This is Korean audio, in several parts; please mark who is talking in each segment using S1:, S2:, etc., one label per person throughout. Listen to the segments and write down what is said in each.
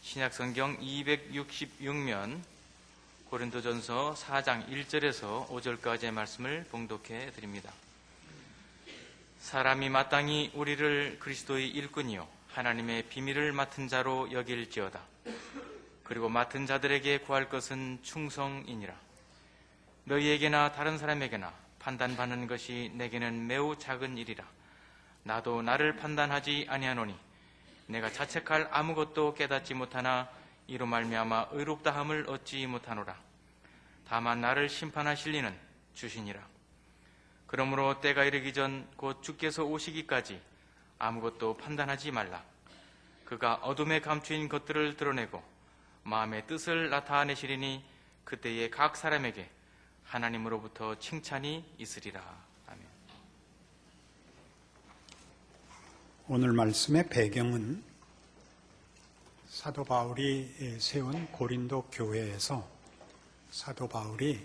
S1: 신약성경 266면 고린도전서 4장 1절에서 5절까지의 말씀을 봉독해 드립니다. 사람이 마땅히 우리를 그리스도의 일꾼이요 하나님의 비밀을 맡은 자로 여길지어다. 그리고 맡은 자들에게 구할 것은 충성이니라. 너희에게나 다른 사람에게나 판단받는 것이 내게는 매우 작은 일이라. 나도 나를 판단하지 아니하노니 내가 자책할 아무것도 깨닫지 못하나 이로 말미암아 의롭다함을 얻지 못하노라. 다만 나를 심판하실 이는 주시니라. 그러므로 때가 이르기 전 곧 주께서 오시기까지 아무것도 판단하지 말라. 그가 어둠에 감추인 것들을 드러내고 마음의 뜻을 나타내시리니 그때에 각 사람에게 하나님으로부터 칭찬이 있으리라. 아멘.
S2: 오늘 말씀의 배경은 사도 바울이 세운 고린도 교회에서 사도 바울이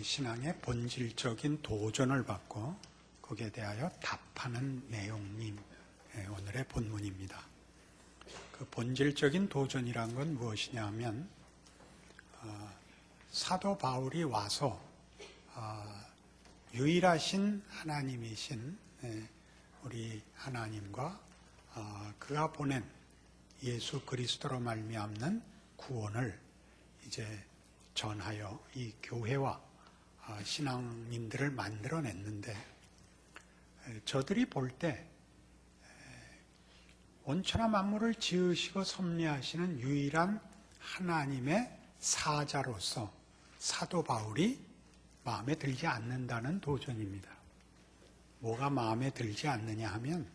S2: 신앙의 본질적인 도전을 받고 거기에 대하여 답하는 내용이 오늘의 본문입니다. 그 본질적인 도전이란 건 무엇이냐 하면 사도 바울이 와서 유일하신 하나님이신 우리 하나님과 그가 보낸 예수 그리스도로 말미암는 구원을 이제 전하여 이 교회와 신앙인들을 만들어냈는데, 저들이 볼 때 온천하 만물을 지으시고 섭리하시는 유일한 하나님의 사자로서 사도 바울이 마음에 들지 않는다는 도전입니다. 뭐가 마음에 들지 않느냐 하면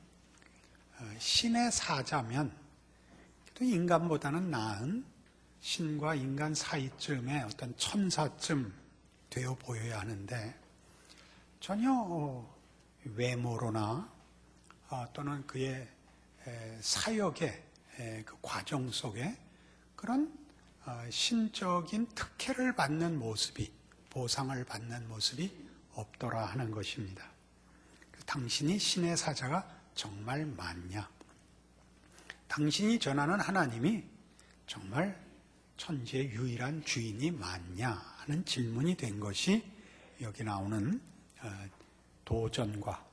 S2: 신의 사자면 또 인간보다는 나은 신과 인간 사이쯤의 어떤 천사쯤 되어 보여야 하는데, 전혀 외모로나 또는 그의 사역의 그 과정 속에 그런 신적인 특혜를 받는 모습이, 보상을 받는 모습이 없더라 하는 것입니다. 당신이 신의 사자가 정말 맞냐? 당신이 전하는 하나님이 정말 천지의 유일한 주인이 맞냐 하는 질문이 된 것이 여기 나오는 도전과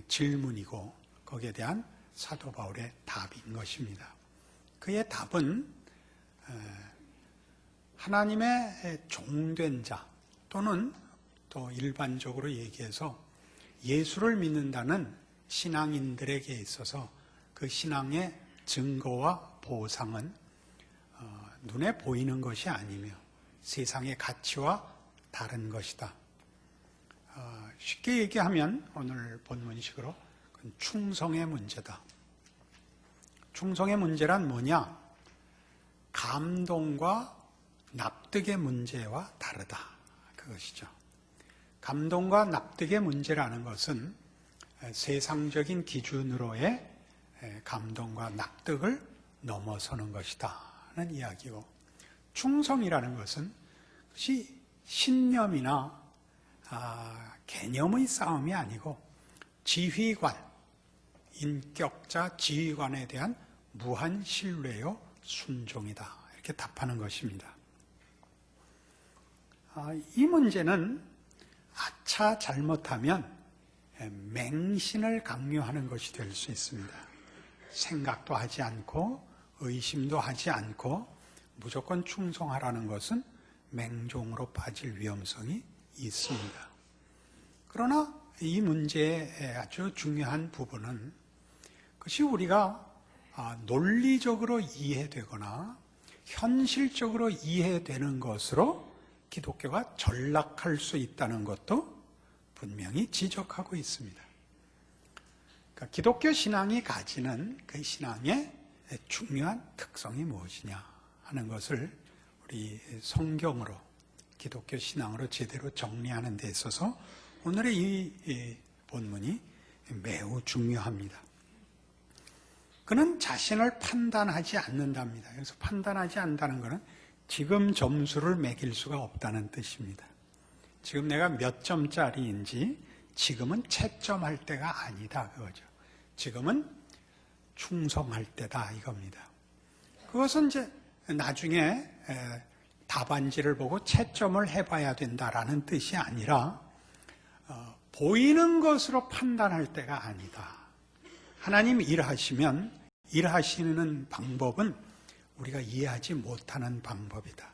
S2: 질문이고, 거기에 대한 사도 바울의 답인 것입니다. 그의 답은 하나님의 종된 자, 또는 또 일반적으로 얘기해서 예수를 믿는다는 신앙인들에게 있어서 그 신앙의 증거와 보상은 눈에 보이는 것이 아니며 세상의 가치와 다른 것이다. 쉽게 얘기하면 오늘 본문식으로 그건 충성의 문제다. 충성의 문제란 뭐냐? 감동과 납득의 문제와 다르다. 그것이죠. 감동과 납득의 문제라는 것은 세상적인 기준으로의 감동과 납득을 넘어서는 것이다 하는 이야기고, 충성이라는 것은 그것이 신념이나 개념의 싸움이 아니고 지휘관, 인격자 지휘관에 대한 무한 신뢰요 순종이다, 이렇게 답하는 것입니다. 이 문제는 아차 잘못하면 맹신을 강요하는 것이 될 수 있습니다. 생각도 하지 않고 의심도 하지 않고 무조건 충성하라는 것은 맹종으로 빠질 위험성이 있습니다. 그러나 이 문제의 아주 중요한 부분은 그것이 우리가 논리적으로 이해되거나 현실적으로 이해되는 것으로 기독교가 전락할 수 있다는 것도 분명히 지적하고 있습니다. 그러니까 기독교 신앙이 가지는 그 신앙의 중요한 특성이 무엇이냐 하는 것을 우리 성경으로, 기독교 신앙으로 제대로 정리하는 데 있어서 오늘의 이 본문이 매우 중요합니다. 그는 자신을 판단하지 않는답니다. 그래서 판단하지 않는다는 것은 지금 점수를 매길 수가 없다는 뜻입니다. 지금 내가 몇 점짜리인지 지금은 채점할 때가 아니다, 그거죠. 지금은 충성할 때다, 이겁니다. 그것은 이제 나중에 답안지를 보고 채점을 해봐야 된다라는 뜻이 아니라 보이는 것으로 판단할 때가 아니다. 하나님 일하시면 일하시는 방법은 우리가 이해하지 못하는 방법이다.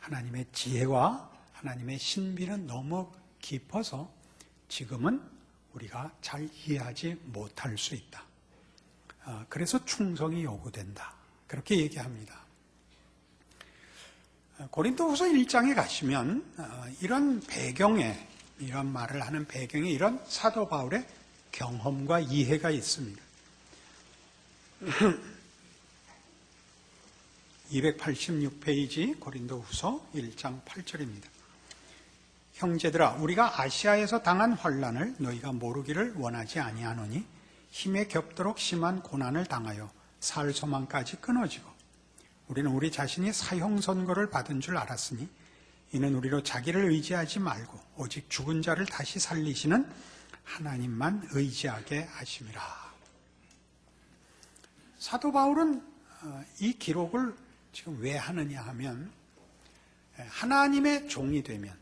S2: 하나님의 지혜와 하나님의 신비는 너무 깊어서 지금은 우리가 잘 이해하지 못할 수 있다. 그래서 충성이 요구된다. 그렇게 얘기합니다. 고린도후서 1장에 가시면 이런 배경에, 이런 말을 하는 배경에 이런 사도 바울의 경험과 이해가 있습니다. 286페이지 고린도후서 1장 8절입니다. 형제들아, 우리가 아시아에서 당한 환난을 너희가 모르기를 원하지 아니하노니 힘에 겹도록 심한 고난을 당하여 살 소망까지 끊어지고 우리는 우리 자신이 사형 선고를 받은 줄 알았으니 이는 우리로 자기를 의지하지 말고 오직 죽은 자를 다시 살리시는 하나님만 의지하게 하심이라. 사도 바울은 이 기록을 지금 왜 하느냐 하면 하나님의 종이 되면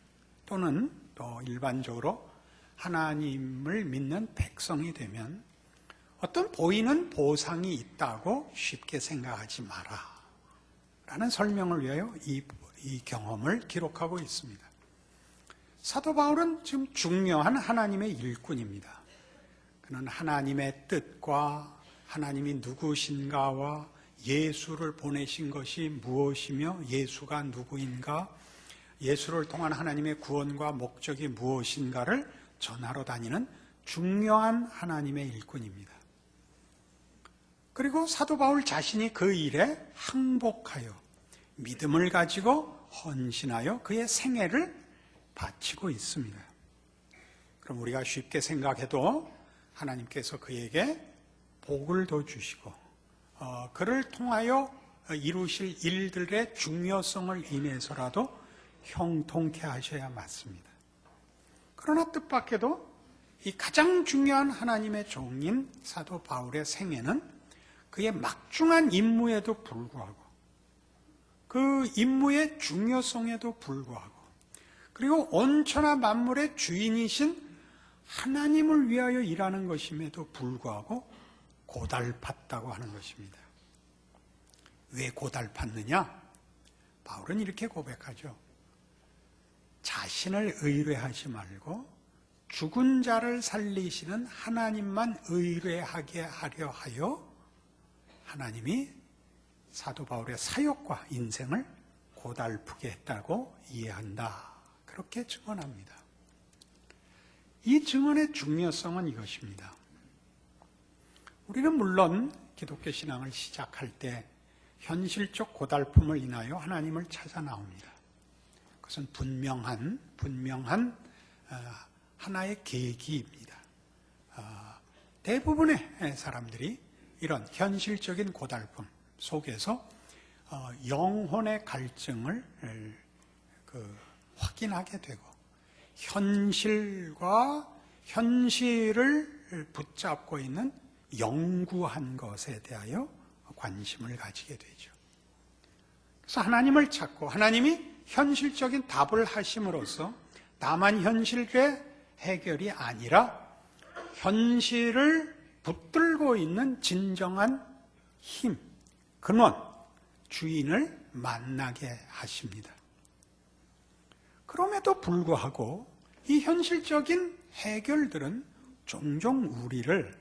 S2: 또는 또 일반적으로 하나님을 믿는 백성이 되면 어떤 보이는 보상이 있다고 쉽게 생각하지 마라 라는 설명을 위하여 이 경험을 기록하고 있습니다. 사도 바울은 지금 중요한 하나님의 일꾼입니다. 그는 하나님의 뜻과 하나님이 누구신가와 예수를 보내신 것이 무엇이며 예수가 누구인가, 예수를 통한 하나님의 구원과 목적이 무엇인가를 전하러 다니는 중요한 하나님의 일꾼입니다. 그리고 사도 바울 자신이 그 일에 항복하여 믿음을 가지고 헌신하여 그의 생애를 바치고 있습니다. 그럼 우리가 쉽게 생각해도 하나님께서 그에게 복을 더 주시고 그를 통하여 이루실 일들의 중요성을 인해서라도 형통케 하셔야 맞습니다. 그러나 뜻밖에도 이 가장 중요한 하나님의 종인 사도 바울의 생애는 그의 막중한 임무에도 불구하고 그 임무의 중요성에도 불구하고 그리고 온천하 만물의 주인이신 하나님을 위하여 일하는 것임에도 불구하고 고달팠다고 하는 것입니다. 왜 고달팠느냐? 바울은 이렇게 고백하죠. 자신을 의뢰하지 말고 죽은 자를 살리시는 하나님만 의뢰하게 하려 하여 하나님이 사도 바울의 사역과 인생을 고달프게 했다고 이해한다. 그렇게 증언합니다. 이 증언의 중요성은 이것입니다. 우리는 물론 기독교 신앙을 시작할 때 현실적 고달픔을 인하여 하나님을 찾아 나옵니다. 그것은 분명한 하나의 계기입니다. 대부분의 사람들이 이런 현실적인 고달픔 속에서 영혼의 갈증을 확인하게 되고 현실을 붙잡고 있는 영구한 것에 대하여 관심을 가지게 되죠. 그래서 하나님을 찾고 하나님이 현실적인 답을 하심으로써 다만 현실의 해결이 아니라 현실을 붙들고 있는 진정한 힘, 근원, 주인을 만나게 하십니다. 그럼에도 불구하고 이 현실적인 해결들은 종종 우리를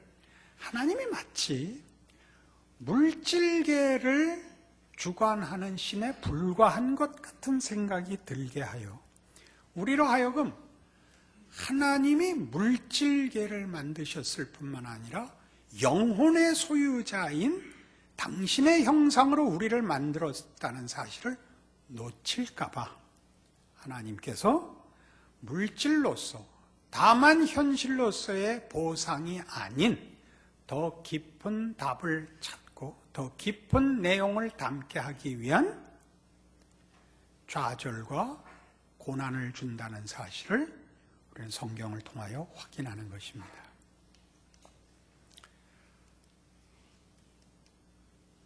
S2: 하나님이 마치 물질계를 주관하는 신에 불과한 것 같은 생각이 들게 하여 우리로 하여금 하나님이 물질계를 만드셨을 뿐만 아니라 영혼의 소유자인 당신의 형상으로 우리를 만들었다는 사실을 놓칠까 봐 하나님께서 물질로서 다만 현실로서의 보상이 아닌 더 깊은 답을 찾고 더 깊은 내용을 담게 하기 위한 좌절과 고난을 준다는 사실을 우리는 성경을 통하여 확인하는 것입니다.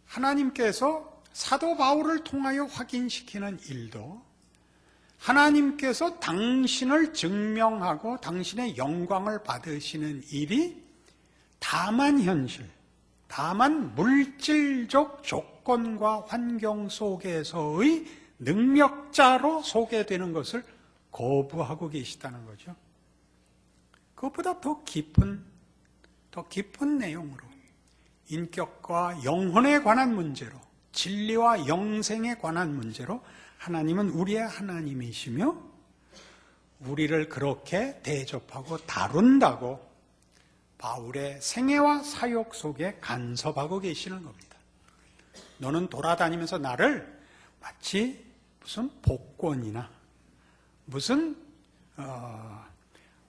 S2: 하나님께서 사도 바울을 통하여 확인시키는 일도 하나님께서 당신을 증명하고 당신의 영광을 받으시는 일이 다만 현실, 다만 물질적 조건과 환경 속에서의 능력자로 소개되는 것을 거부하고 계시다는 거죠. 그것보다 더 깊은 내용으로 인격과 영혼에 관한 문제로, 진리와 영생에 관한 문제로 하나님은 우리의 하나님이시며 우리를 그렇게 대접하고 다룬다고 바울의 생애와 사역 속에 간섭하고 계시는 겁니다. 너는 돌아다니면서 나를 마치 무슨 복권이나 무슨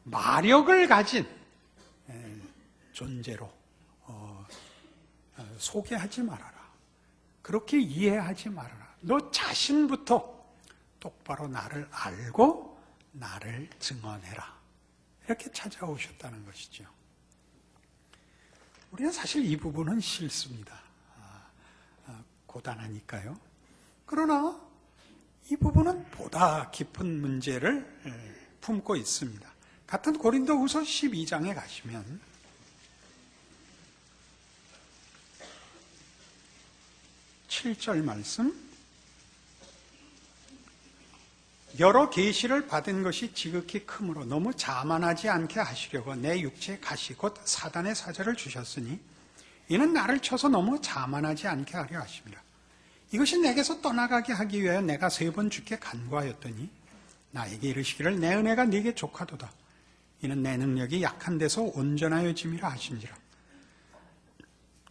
S2: 마력을 가진 존재로 소개하지 말아라. 그렇게 이해하지 말아라. 너 자신부터 똑바로 나를 알고 나를 증언해라. 이렇게 찾아오셨다는 것이죠. 우리는 사실 이 부분은 싫습니다. 고단하니까요. 그러나 이 부분은 보다 깊은 문제를 품고 있습니다. 같은 고린도후서 12장에 가시면 (7절) 말씀, 여러 계시를 받은 것이 지극히 크므로 너무 자만하지 않게 하시려고 내 육체의 가시 곧 사단의 사자를 주셨으니 이는 나를 쳐서 너무 자만하지 않게 하려 하심이라. 이것이 내게서 떠나가게 하기 위하여 내가 3번 주께 간구하였더니 나에게 이르시기를 내 은혜가 네게 족하도다. 이는 내 능력이 약한 데서 온전하여짐이라 하신지라.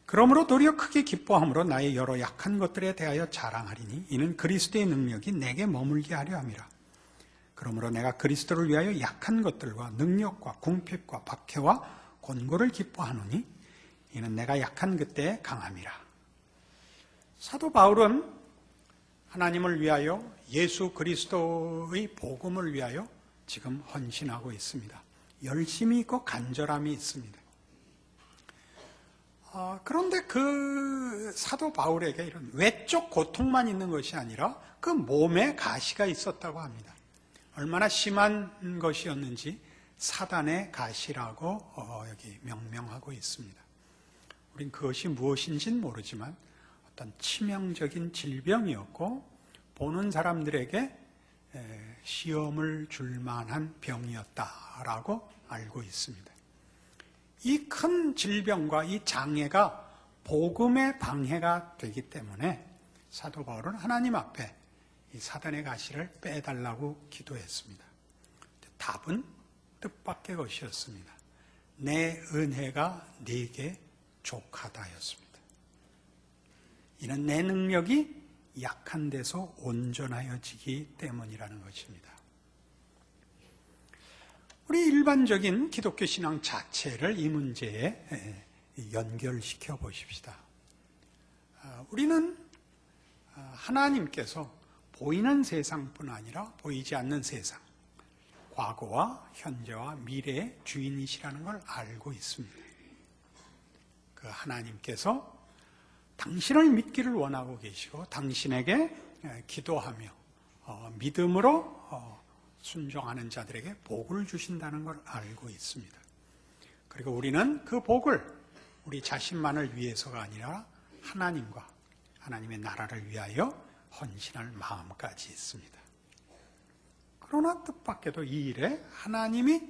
S2: 그러므로 도리어 크게 기뻐함으로 나의 여러 약한 것들에 대하여 자랑하리니 이는 그리스도의 능력이 내게 머물게 하려 함이라. 그러므로 내가 그리스도를 위하여 약한 것들과 능력과 궁핍과 박해와 곤고를 기뻐하노니 이는 내가 약한 그때에 강함이라. 사도 바울은 하나님을 위하여 예수 그리스도의 복음을 위하여 지금 헌신하고 있습니다. 열심히 있고 간절함이 있습니다. 그런데 그 사도 바울에게 이런 외적 고통만 있는 것이 아니라 그 몸에 가시가 있었다고 합니다. 얼마나 심한 것이었는지 사단의 가시라고 여기 명명하고 있습니다. 우린 그것이 무엇인지는 모르지만 어떤 치명적인 질병이었고 보는 사람들에게 시험을 줄 만한 병이었다라고 알고 있습니다. 이 큰 질병과 이 장애가 복음의 방해가 되기 때문에 사도 바울은 하나님 앞에 이 사단의 가시를 빼달라고 기도했습니다. 답은 뜻밖의 것이었습니다. 내 은혜가 네게 족하다였습니다. 이는 내 능력이 약한 데서 온전하여지기 때문이라는 것입니다. 우리 일반적인 기독교 신앙 자체를 이 문제에 연결시켜 보십시다. 우리는 하나님께서 보이는 세상뿐 아니라 보이지 않는 세상, 과거와 현재와 미래의 주인이시라는 걸 알고 있습니다. 그 하나님께서 당신을 믿기를 원하고 계시고 당신에게 기도하며 믿음으로 순종하는 자들에게 복을 주신다는 걸 알고 있습니다. 그리고 우리는 그 복을 우리 자신만을 위해서가 아니라 하나님과 하나님의 나라를 위하여 헌신할 마음까지 있습니다. 그러나 뜻밖에도 이 일에 하나님이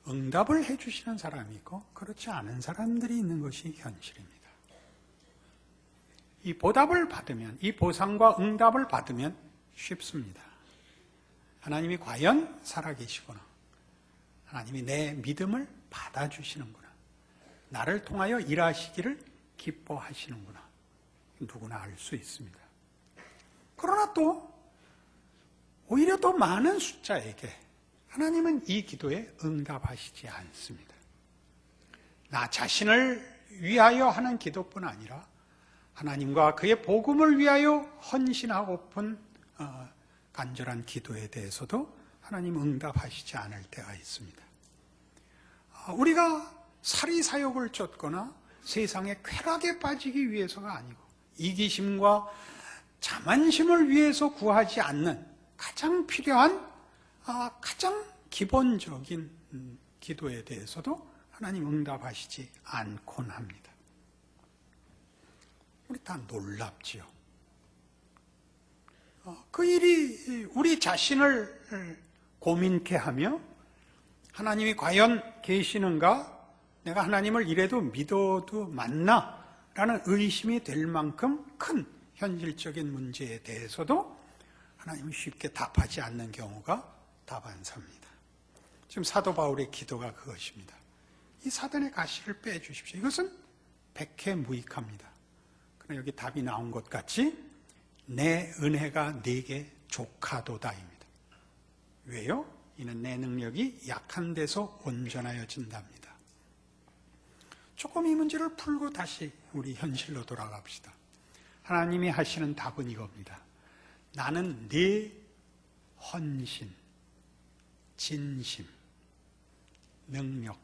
S2: 응답을 해주시는 사람이 있고 그렇지 않은 사람들이 있는 것이 현실입니다. 이 보답을 받으면, 이 보상과 응답을 받으면 쉽습니다. 하나님이 과연 살아계시구나. 하나님이 내 믿음을 받아주시는구나. 나를 통하여 일하시기를 기뻐하시는구나. 누구나 알 수 있습니다. 그러나 또 오히려 더 많은 숫자에게 하나님은 이 기도에 응답하시지 않습니다. 나 자신을 위하여 하는 기도뿐 아니라 하나님과 그의 복음을 위하여 헌신하고픈 간절한 기도에 대해서도 하나님 응답하시지 않을 때가 있습니다. 우리가 사리사욕을 쫓거나 세상의 쾌락에 빠지기 위해서가 아니고 이기심과 자만심을 위해서 구하지 않는 가장 필요한 가장 기본적인 기도에 대해서도 하나님 응답하시지 않곤 합니다. 우리 다 놀랍지요. 그 일이 우리 자신을 고민케 하며 하나님이 과연 계시는가? 내가 하나님을 이래도 믿어도 맞나? 라는 의심이 될 만큼 큰 현실적인 문제에 대해서도 하나님은 쉽게 답하지 않는 경우가 다반사입니다. 지금 사도 바울의 기도가 그것입니다. 이 사단의 가시를 빼주십시오. 이것은 백해무익합니다. 그러나 여기 답이 나온 것 같이 내 은혜가 네게 족하도다입니다. 왜요? 이는 내 능력이 약한 데서 온전하여진답니다. 조금 이 문제를 풀고 다시 우리 현실로 돌아갑시다. 하나님이 하시는 답은 이겁니다. 나는 네 헌신, 진심, 능력,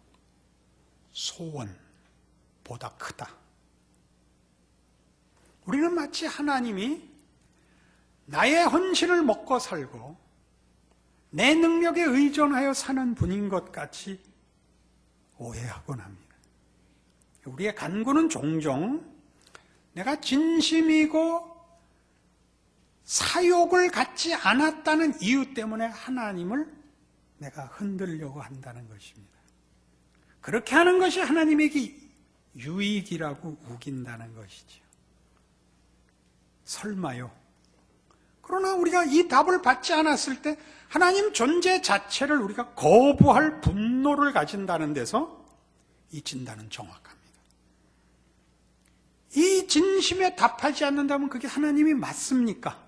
S2: 소원보다 크다. 우리는 마치 하나님이 나의 헌신을 먹고 살고 내 능력에 의존하여 사는 분인 것 같이 오해하곤 합니다. 우리의 간구는 종종 내가 진심이고 사욕을 갖지 않았다는 이유 때문에 하나님을 내가 흔들려고 한다는 것입니다. 그렇게 하는 것이 하나님에게 유익이라고 우긴다는 것이죠. 설마요. 그러나 우리가 이 답을 받지 않았을 때 하나님 존재 자체를 우리가 거부할 분노를 가진다는 데서 이 진단은 정확합니다. 이 진심에 답하지 않는다면 그게 하나님이 맞습니까?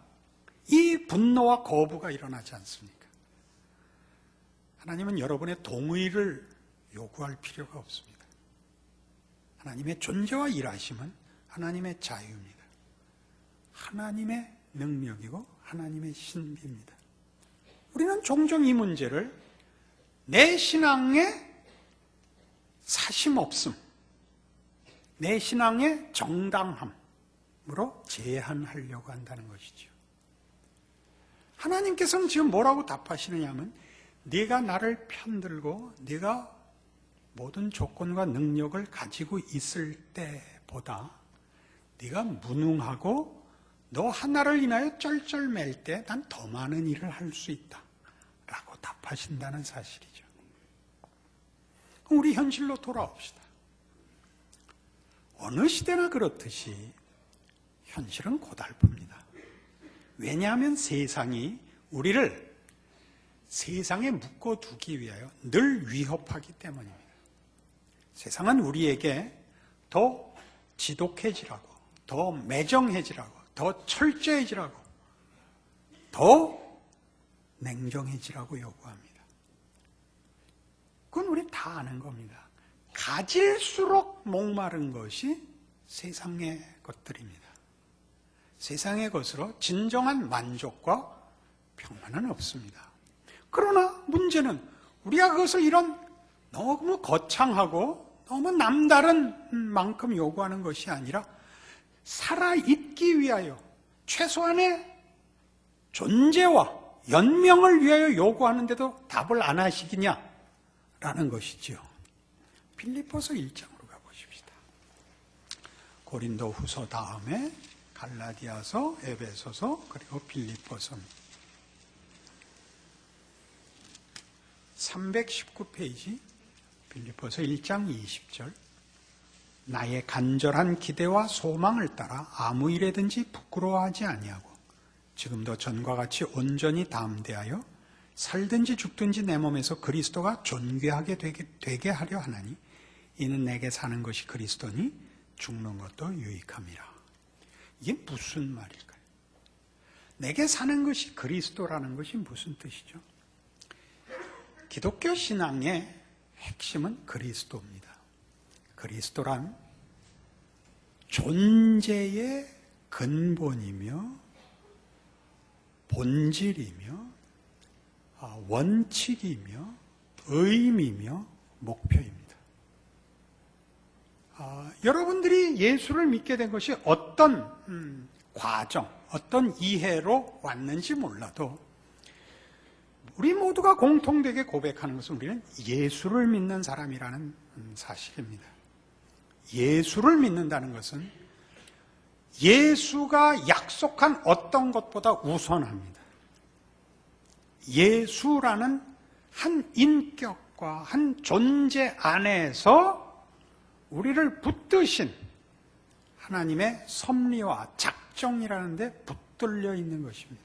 S2: 이 분노와 거부가 일어나지 않습니까? 하나님은 여러분의 동의를 요구할 필요가 없습니다. 하나님의 존재와 일하심은 하나님의 자유입니다. 하나님의 능력이고 하나님의 신비입니다. 우리는 종종 이 문제를 내 신앙의 사심 없음, 내 신앙의 정당함으로 제한하려고 한다는 것이죠. 하나님께서는 지금 뭐라고 답하시느냐 하면 네가 나를 편들고 네가 모든 조건과 능력을 가지고 있을 때보다 네가 무능하고 너 하나를 인하여 쩔쩔맬 때 난 더 많은 일을 할 수 있다 라고 답하신다는 사실이죠. 우리 현실로 돌아옵시다. 어느 시대나 그렇듯이 현실은 고달픕니다. 왜냐하면 세상이 우리를 세상에 묶어두기 위하여 늘 위협하기 때문입니다. 세상은 우리에게 더 지독해지라고, 더 매정해지라고, 더 철저해지라고, 더 냉정해지라고 요구합니다. 그건 우리 다 아는 겁니다. 가질수록 목마른 것이 세상의 것들입니다. 세상의 것으로 진정한 만족과 평안은 없습니다. 그러나 문제는 우리가 그것을 이런 너무 거창하고 너무 남다른 만큼 요구하는 것이 아니라 살아있기 위하여 최소한의 존재와 연명을 위하여 요구하는데도 답을 안 하시겠냐라는 것이죠. 빌립보서 1장으로 가보십시다. 고린도 후서 다음에 갈라디아서, 에베소서, 그리고 빌립보서입니다. 319페이지 빌립보서 1장 20절. 나의 간절한 기대와 소망을 따라 아무 일에든지 부끄러워하지 아니하고 지금도 전과 같이 온전히 담대하여 살든지 죽든지 내 몸에서 그리스도가 존귀하게 되게 하려 하나니 이는 내게 사는 것이 그리스도니 죽는 것도 유익함이라. 이게 무슨 말일까요? 내게 사는 것이 그리스도라는 것이 무슨 뜻이죠? 기독교 신앙의 핵심은 그리스도입니다. 그리스도란 존재의 근본이며 본질이며 원칙이며 의미며 목표입니다. 여러분들이 예수를 믿게 된 것이 어떤 과정, 어떤 이해로 왔는지 몰라도 우리 모두가 공통되게 고백하는 것은 우리는 예수를 믿는 사람이라는 사실입니다. 예수를 믿는다는 것은 예수가 약속한 어떤 것보다 우선합니다. 예수라는 한 인격과 한 존재 안에서 우리를 붙드신 하나님의 섭리와 작정이라는 데 붙들려 있는 것입니다.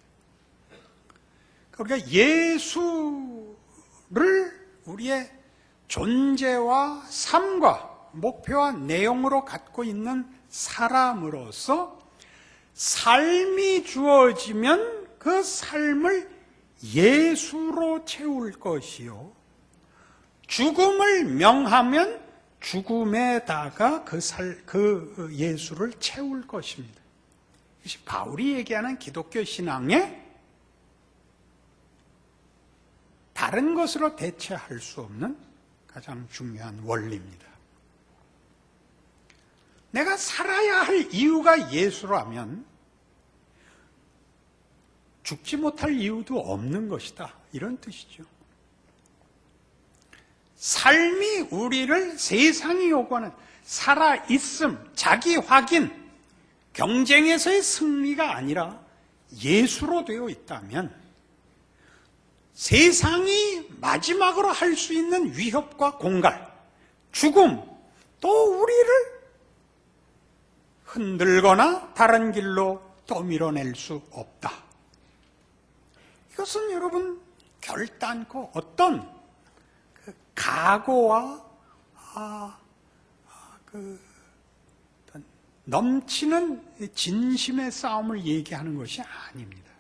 S2: 우리가 예수를 우리의 존재와 삶과 목표와 내용으로 갖고 있는 사람으로서 삶이 주어지면 그 삶을 예수로 채울 것이요, 죽음을 명하면 죽음에다가 그 예수를 채울 것입니다. 이것이 바울이 얘기하는 기독교 신앙의 다른 것으로 대체할 수 없는 가장 중요한 원리입니다. 내가 살아야 할 이유가 예수라면 죽지 못할 이유도 없는 것이다, 이런 뜻이죠. 삶이 우리를 세상이 요구하는 살아있음, 자기 확인, 경쟁에서의 승리가 아니라 예수로 되어 있다면 세상이 마지막으로 할 수 있는 위협과 공갈, 죽음, 또 우리를 흔들거나 다른 길로 또 밀어낼 수 없다. 이것은 여러분 결단코 어떤 각오와 넘치는 진심의 싸움을 얘기하는 것이 아닙니다.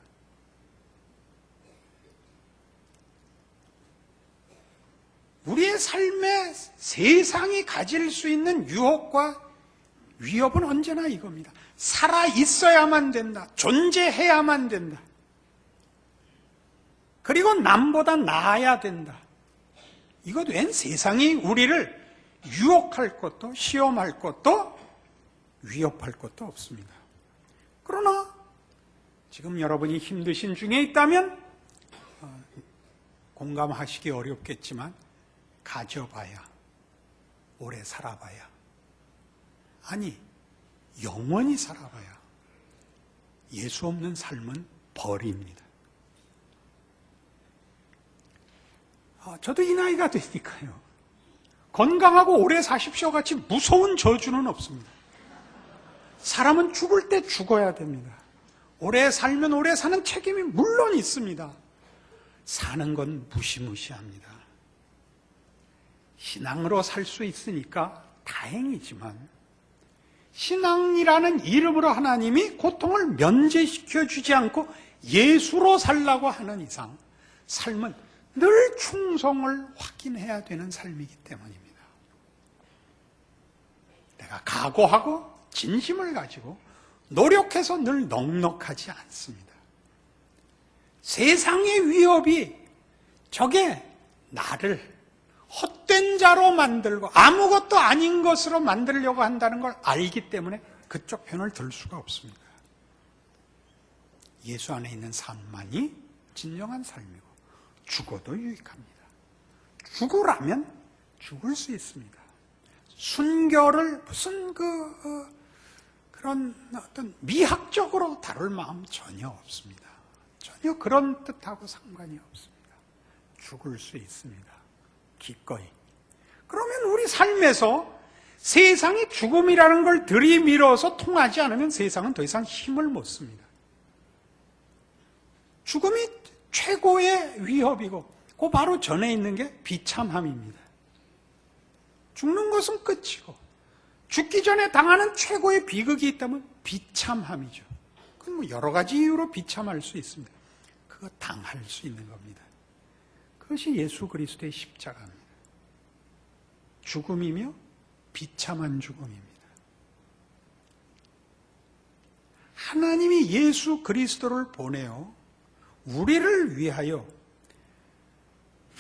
S2: 우리의 삶에 세상이 가질 수 있는 유혹과 위협은 언제나 이겁니다. 살아 있어야만 된다. 존재해야만 된다. 그리고 남보다 나아야 된다. 이것 외엔 세상이 우리를 유혹할 것도 시험할 것도 위협할 것도 없습니다. 그러나 지금 여러분이 힘드신 중에 있다면 공감하시기 어렵겠지만 가져봐야, 오래 살아봐야, 아니 영원히 살아봐야 예수 없는 삶은 벌입니다. 저도 이 나이가 되니까요, 건강하고 오래 사십시오 같이 무서운 저주는 없습니다. 사람은 죽을 때 죽어야 됩니다. 오래 살면 오래 사는 책임이 물론 있습니다. 사는 건 무시무시합니다. 신앙으로 살 수 있으니까 다행이지만 신앙이라는 이름으로 하나님이 고통을 면제시켜 주지 않고 예수로 살라고 하는 이상 삶은 늘 충성을 확인해야 되는 삶이기 때문입니다. 내가 각오하고 진심을 가지고 노력해서 늘 넉넉하지 않습니다. 세상의 위협이 저게 나를 헛된 자로 만들고 아무것도 아닌 것으로 만들려고 한다는 걸 알기 때문에 그쪽 편을 들 수가 없습니다. 예수 안에 있는 삶만이 진정한 삶이고 죽어도 유익합니다. 죽으라면 죽을 수 있습니다. 순교를 무슨 그런 어떤 미학적으로 다룰 마음 전혀 없습니다. 전혀 그런 뜻하고 상관이 없습니다. 죽을 수 있습니다. 기꺼이. 그러면 우리 삶에서 세상이 죽음이라는 걸 들이밀어서 통하지 않으면 세상은 더 이상 힘을 못 씁니다. 죽음이 최고의 위협이고 그 바로 전에 있는 게 비참함입니다. 죽는 것은 끝이고 죽기 전에 당하는 최고의 비극이 있다면 비참함이죠. 그건 뭐 여러 가지 이유로 비참할 수 있습니다. 그거 당할 수 있는 겁니다. 그것이 예수 그리스도의 십자가입니다. 죽음이며 비참한 죽음입니다. 하나님이 예수 그리스도를 보내어 우리를 위하여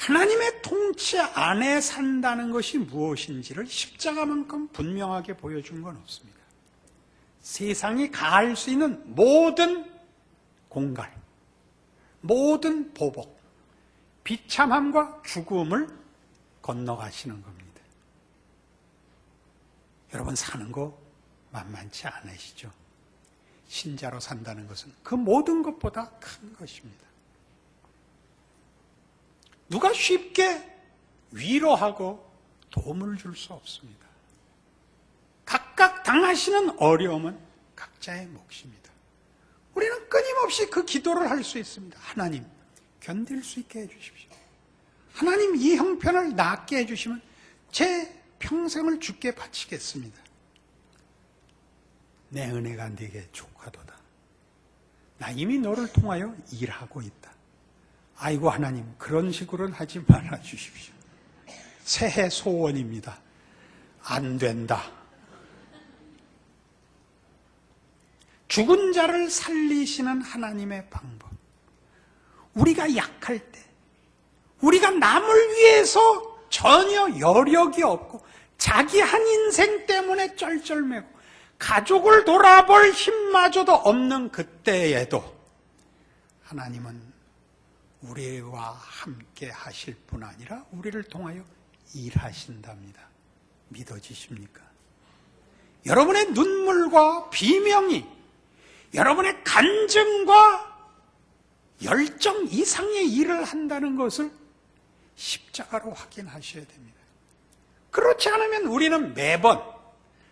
S2: 하나님의 통치 안에 산다는 것이 무엇인지를 십자가만큼 분명하게 보여준 건 없습니다. 세상이 가할 수 있는 모든 공갈, 모든 보복, 비참함과 죽음을 건너가시는 겁니다. 여러분, 사는 거 만만치 않으시죠? 신자로 산다는 것은 그 모든 것보다 큰 것입니다. 누가 쉽게 위로하고 도움을 줄 수 없습니다. 각각 당하시는 어려움은 각자의 몫입니다. 우리는 끊임없이 그 기도를 할 수 있습니다. 하나님, 견딜 수 있게 해주십시오. 하나님, 이 형편을 낫게 해주시면 제 평생을 주께 바치겠습니다. 내 은혜가 네게 족하도다. 나 이미 너를 통하여 일하고 있다. 아이고 하나님, 그런 식으로는 하지 말아 주십시오. 새해 소원입니다. 안 된다. 죽은 자를 살리시는 하나님의 방법. 우리가 약할 때, 우리가 남을 위해서 전혀 여력이 없고 자기 한 인생 때문에 쩔쩔매고 가족을 돌아볼 힘마저도 없는 그때에도 하나님은 우리와 함께 하실 뿐 아니라 우리를 통하여 일하신답니다. 믿어지십니까? 여러분의 눈물과 비명이 여러분의 간증과 열정 이상의 일을 한다는 것을 십자가로 확인하셔야 됩니다. 그렇지 않으면 우리는 매번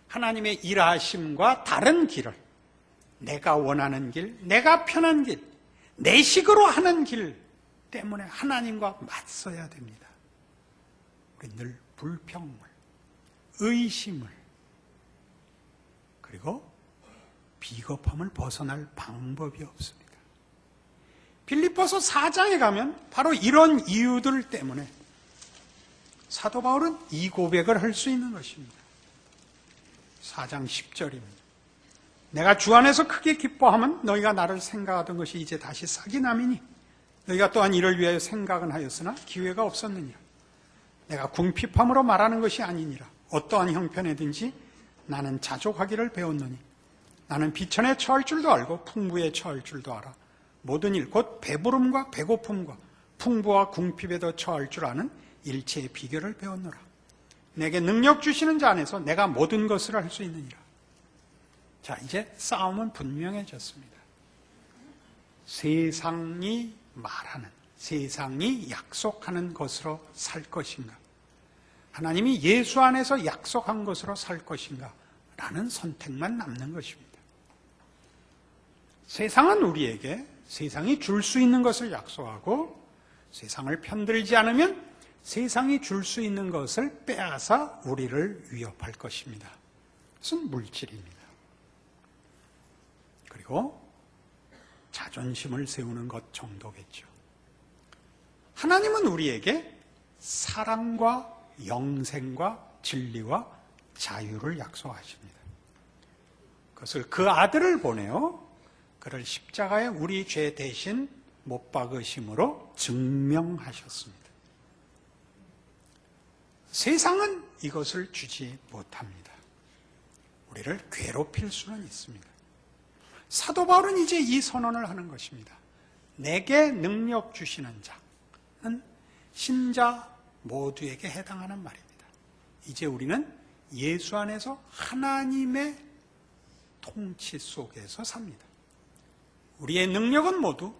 S2: 하나님의 일하심과 다른 길을, 내가 원하는 길, 내가 편한 길, 내 식으로 하는 길 때문에 하나님과 맞서야 됩니다. 우리 늘 불평을, 의심을, 그리고 비겁함을 벗어날 방법이 없습니다. 빌립보서 4장에 가면 바로 이런 이유들 때문에 사도 바울은 이 고백을 할 수 있는 것입니다. 4장 10절입니다. 내가 주 안에서 크게 기뻐하면 너희가 나를 생각하던 것이 이제 다시 싹이 남이니 너희가 또한 이를 위하여 생각은 하였으나 기회가 없었느니라. 내가 궁핍함으로 말하는 것이 아니니라. 어떠한 형편에든지 나는 자족하기를 배웠노니 나는 비천에 처할 줄도 알고 풍부에 처할 줄도 알아. 모든 일 곧 배부름과 배고픔과 풍부와 궁핍에도 처할 줄 아는 일체의 비결을 배웠노라. 내게 능력 주시는 자 안에서 내가 모든 것을 할 수 있느니라. 자, 이제 싸움은 분명해졌습니다. 세상이 말하는, 세상이 약속하는 것으로 살 것인가, 하나님이 예수 안에서 약속한 것으로 살 것인가 라는 선택만 남는 것입니다. 세상은 우리에게 세상이 줄 수 있는 것을 약속하고 세상을 편들지 않으면 세상이 줄 수 있는 것을 빼앗아 우리를 위협할 것입니다. 그것은 물질입니다. 그리고 자존심을 세우는 것 정도겠죠. 하나님은 우리에게 사랑과 영생과 진리와 자유를 약속하십니다. 그것을 그 아들을 보내어 그를 십자가에 우리 죄 대신 못 박으심으로 증명하셨습니다. 세상은 이것을 주지 못합니다. 우리를 괴롭힐 수는 있습니다. 사도 바울은 이제 이 선언을 하는 것입니다. 내게 능력 주시는 자는 신자 모두에게 해당하는 말입니다. 이제 우리는 예수 안에서 하나님의 통치 속에서 삽니다. 우리의 능력은 모두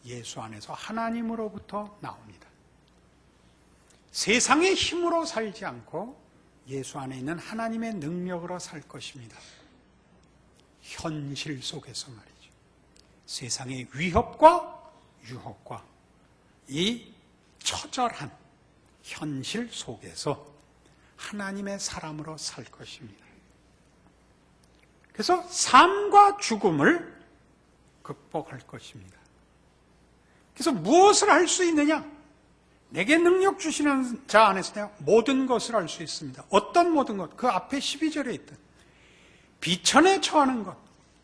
S2: 예수 안에서 하나님으로부터 나옵니다. 세상의 힘으로 살지 않고 예수 안에 있는 하나님의 능력으로 살 것입니다. 현실 속에서 말이죠. 세상의 위협과 유혹과 이 처절한 현실 속에서 하나님의 사람으로 살 것입니다. 그래서 삶과 죽음을 극복할 것입니다. 그래서 무엇을 할 수 있느냐? 내게 능력 주시는 자 안에서 내가 모든 것을 할 수 있습니다. 어떤 모든 것? 그 앞에 12절에 있던 비천에 처하는 것,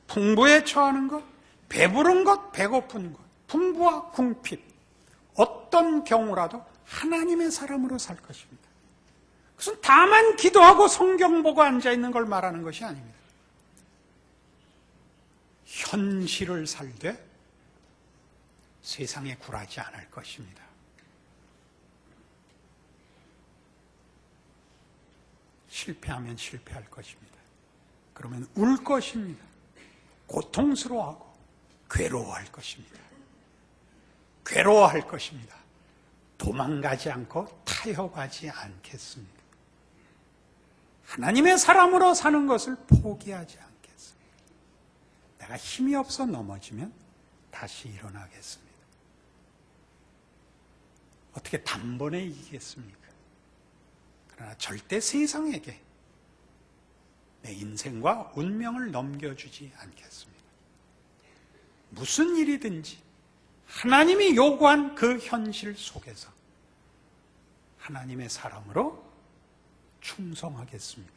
S2: 풍부에 처하는 것, 배부른 것, 배고픈 것, 풍부와 궁핍, 어떤 경우라도 하나님의 사람으로 살 것입니다. 그것은 다만 기도하고 성경 보고 앉아있는 걸 말하는 것이 아닙니다. 현실을 살되 세상에 굴하지 않을 것입니다. 실패하면 실패할 것입니다. 그러면 울 것입니다. 고통스러워하고 괴로워할 것입니다. 괴로워할 것입니다. 도망가지 않고 타협하지 않겠습니다. 하나님의 사람으로 사는 것을 포기하지 않겠습니다. 내가 힘이 없어 넘어지면 다시 일어나겠습니다. 어떻게 단번에 이기겠습니까? 그러나 절대 세상에게 내 인생과 운명을 넘겨주지 않겠습니다. 무슨 일이든지 하나님이 요구한 그 현실 속에서 하나님의 사람으로 충성하겠습니다.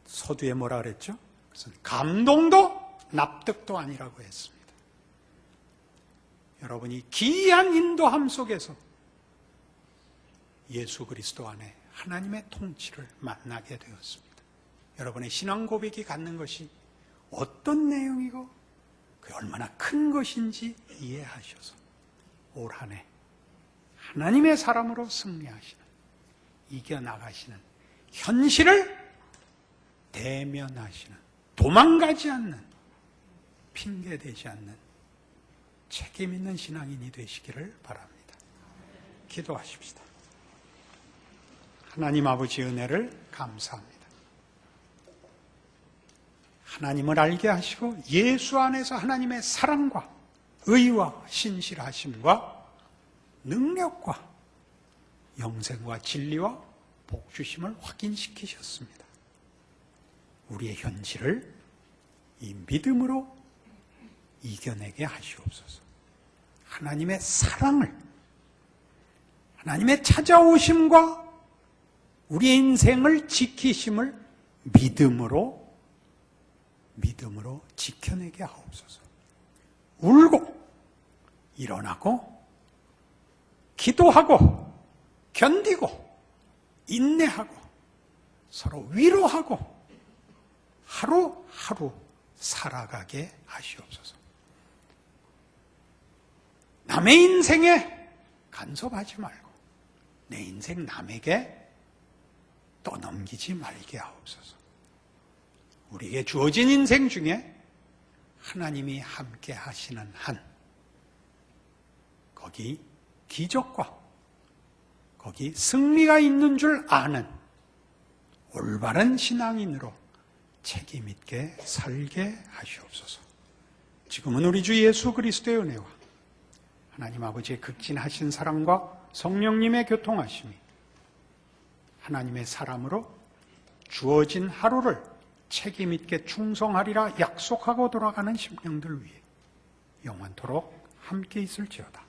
S2: 서두에 뭐라 그랬죠? 그것은 감동도 납득도 아니라고 했습니다. 여러분이 기이한 인도함 속에서 예수 그리스도 안에 하나님의 통치를 만나게 되었습니다. 여러분의 신앙 고백이 갖는 것이 어떤 내용이고 그게 얼마나 큰 것인지 이해하셔서 올 한 해 하나님의 사람으로 승리하시는, 이겨나가시는, 현실을 대면하시는, 도망가지 않는, 핑계대지 않는 책임 있는 신앙인이 되시기를 바랍니다. 기도하십시다. 하나님 아버지 은혜를 감사합니다. 하나님을 알게 하시고 예수 안에서 하나님의 사랑과 의와 신실하심과 능력과 영생과 진리와 복주심을 확인시키셨습니다. 우리의 현실을 이 믿음으로 이겨내게 하시옵소서. 하나님의 사랑을, 하나님의 찾아오심과 우리의 인생을 지키심을 믿음으로 지켜내게 하옵소서. 울고 일어나고 기도하고 견디고 인내하고 서로 위로하고 하루하루 살아가게 하시옵소서. 남의 인생에 간섭하지 말고 내 인생 남에게 떠넘기지 말게 하옵소서. 우리에게 주어진 인생 중에 하나님이 함께 하시는 한, 거기 기적과 거기 승리가 있는 줄 아는 올바른 신앙인으로 책임 있게 살게 하시옵소서. 지금은 우리 주 예수 그리스도의 은혜와 하나님 아버지의 극진하신 사랑과 성령님의 교통하심이 하나님의 사람으로 주어진 하루를 책임 있게 충성하리라 약속하고 돌아가는 심령들 위해 영원토록 함께 있을지어다.